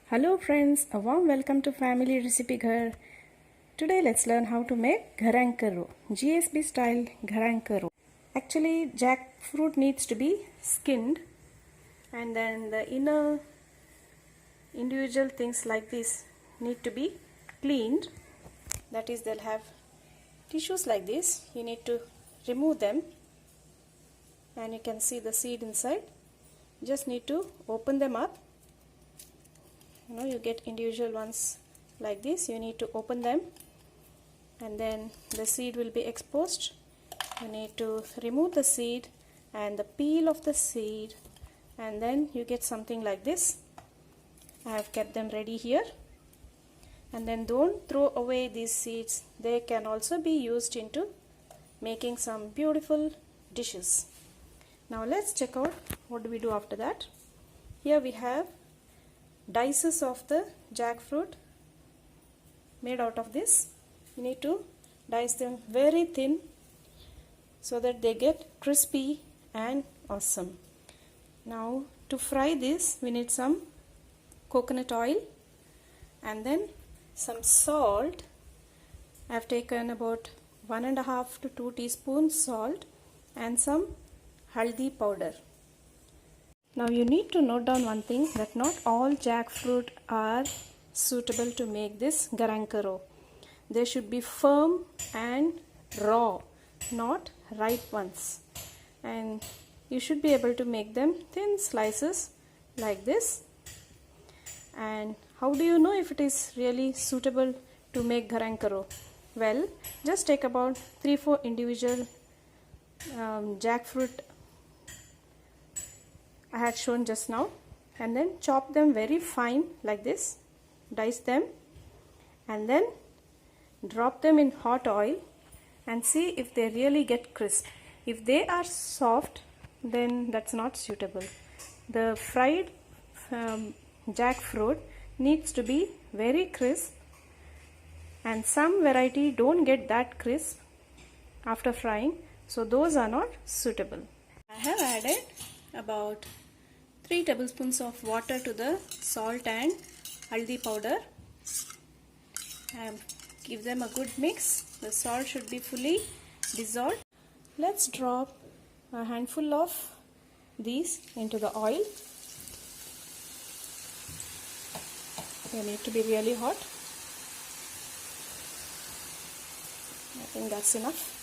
Hello friends, a warm welcome to Family Recipe Ghar. Today let's learn how to make gharang ka roe, GSB style gharang ka roe. Actually jackfruit needs to be skinned and then the inner individual things like this need to be cleaned. That is, they'll have tissues like this. You need to remove them and you can see the seed inside. Just need to open them up. You get individual ones like this. You need to open them and then the seed will be exposed. You need to remove the seed and the peel of the seed and then you get something like this. I have kept them ready here. And then don't throw away these seeds. They can also be used into making some beautiful dishes. Now let's check out what do we do after that. Here we have dices of the jackfruit made out of this. You need to dice them very thin so that they get crispy and awesome. Now to fry this we need some coconut oil and then some salt. I have taken about 1.5 to 2 teaspoons salt and some haldi powder. Now you need to note down one thing, that not all jackfruit are suitable to make this gharang ka roe. They should be firm and raw, not ripe ones. And you should be able to make them thin slices like this. And how do you know if it is really suitable to make gharang ka roe? Well, just take about 3-4 individual jackfruit I had shown just now and then chop them very fine like this, dice them and then drop them in hot oil and see if they really get crisp. If they are soft, then that's not suitable. The fried jackfruit needs to be very crisp and some variety don't get that crisp after frying, so those are not suitable. I have added about 3 tablespoons of water to the salt and haldi powder. Give them a good mix. The salt should be fully dissolved. Let's drop a handful of these into the oil. They need to be really hot. I think that's enough.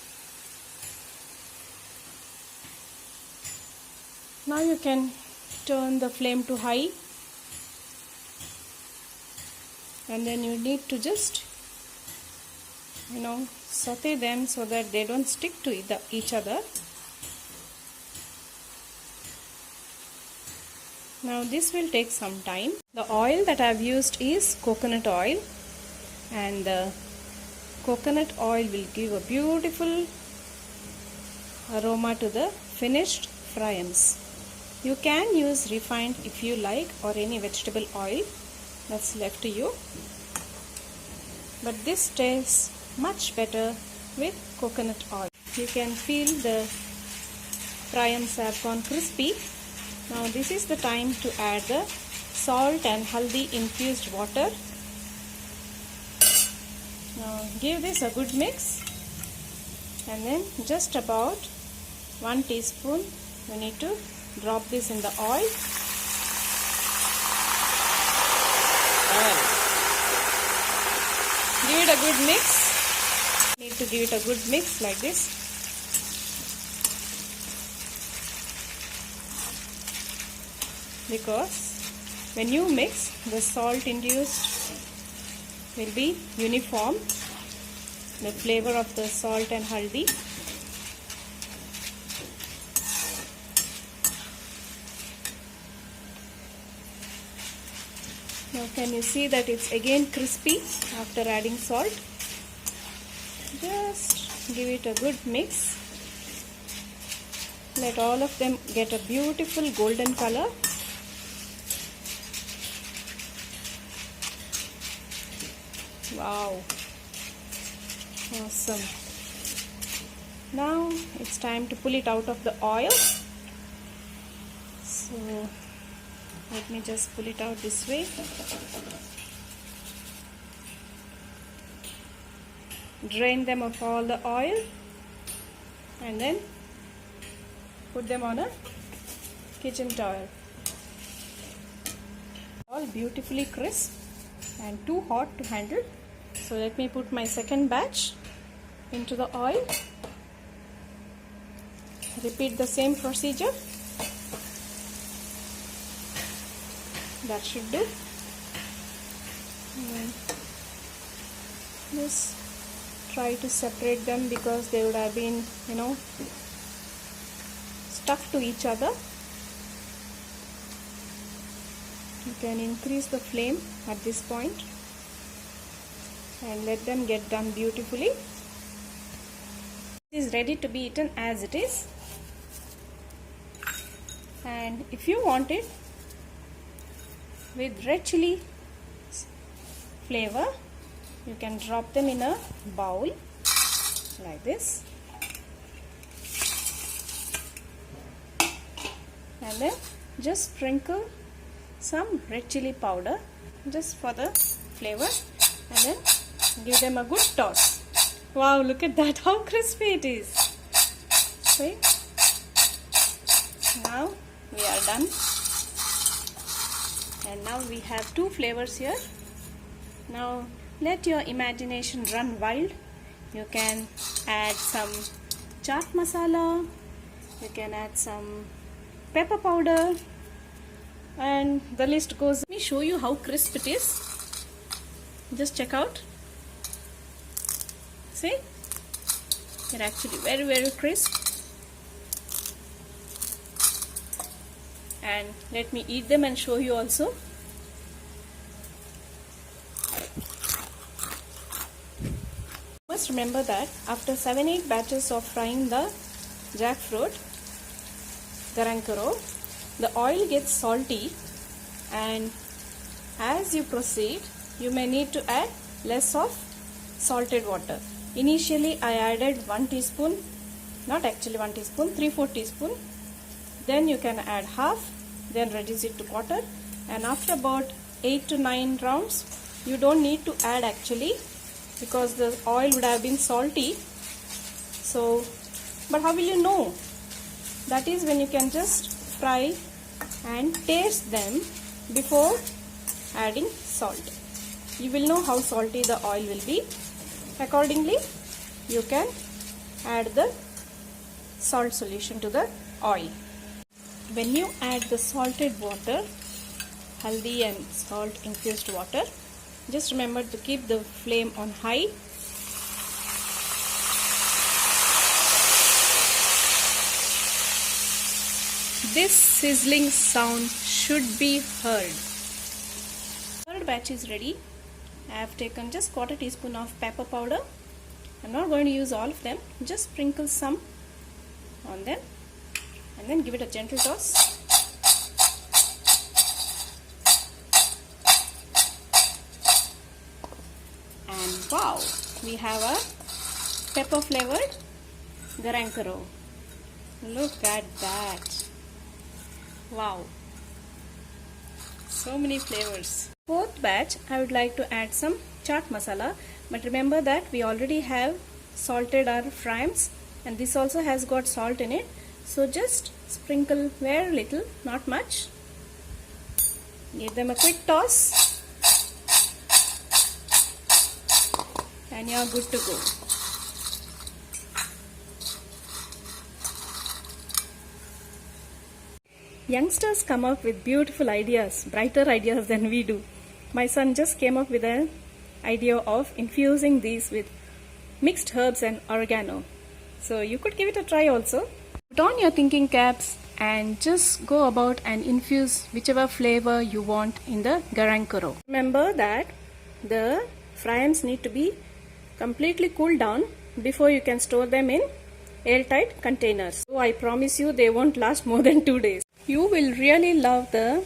Now you can turn the flame to high and then you need to just saute them so that they don't stick to each other. Now this will take some time. The oil that I have used is coconut oil and the coconut oil will give a beautiful aroma to the finished fryams. You can use refined if you like or any vegetable oil, that's left to you. But this tastes much better with coconut oil. You can feel the fryams have gone crispy. Now this is the time to add the salt and haldi infused water. Now give this a good mix and then just about 1 teaspoon you need to drop this in the oil. Give it a good mix. Need to give it a good mix like this. Because when you mix, the salt induced will be uniform, the flavor of the salt and haldi. Now can you see that it's again crispy after adding salt? Just give it a good mix. Let all of them get a beautiful golden color. Wow, awesome. Now it's time to pull it out of the oil. So Let me just pull it out this way. Drain them of all the oil and then put them on a kitchen towel. All beautifully crisp and too hot to handle. So let me put my second batch into the oil. Repeat the same procedure. That should do. Just try to separate them because they would have been, stuck to each other. You can increase the flame at this point and let them get done beautifully. It is ready to be eaten as it is. And if you want it with red chili flavor, you can drop them in a bowl like this, and then just sprinkle some red chili powder just for the flavor, and then give them a good toss. Wow, look at that, how crispy it is. See? Now we are done. And now we have two flavors here. Now let your imagination run wild. You can add some chaat masala, you can add some pepper powder, and the list goes. Let me show you how crisp it is. Just check out. See? They're actually very, very crisp. And let me eat them and show you also. Must remember that after 7-8 batches of frying the jackfruit, garang karo, the oil gets salty, and as you proceed, you may need to add less of salted water. Initially, I added 1 teaspoon, not actually 1 teaspoon, 3/4 teaspoon. Then you can add half, then reduce it to quarter, and after about 8 to 9 rounds, you don't need to add actually, because the oil would have been salty. So, but how will you know? That is when you can just fry and taste them before adding salt. You will know how salty the oil will be. Accordingly, you can add the salt solution to the oil. When you add the salted water, haldi and salt infused water, just remember to keep the flame on high. This sizzling sound should be heard. Third batch is ready. I have taken just 1/4 teaspoon of pepper powder. I'm not going to use all of them, just sprinkle some on them and then give it a gentle toss. And wow, we have a pepper flavored garang karo. Look at that. Wow, so many flavors. Fourth batch, I would like to add some chaat masala, but remember that we already have salted our frames and this also has got salt in it, so just sprinkle very little, not much. Give them a quick toss and you're good to go. Youngsters come up with beautiful ideas, brighter ideas than we do. My son just came up with an idea of infusing these with mixed herbs and oregano. So you could give it a try also. Put on your thinking caps and just go about and infuse whichever flavor you want in the garang karo. Remember that the frames need to be completely cooled down before you can store them in airtight containers. So I promise you they won't last more than 2 days. You will really love the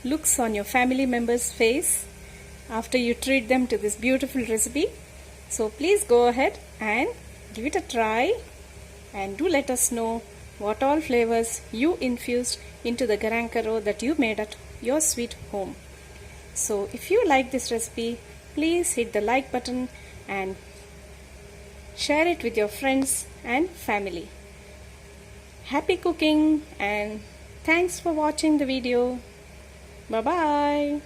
looks on your family members' face after you treat them to this beautiful recipe. So please go ahead and give it a try and do let us know what all flavors you infused into the garankaro that you made at your sweet home. So if you like this recipe, please hit the like button and share it with your friends and family. Happy cooking and thanks for watching the video. Bye bye.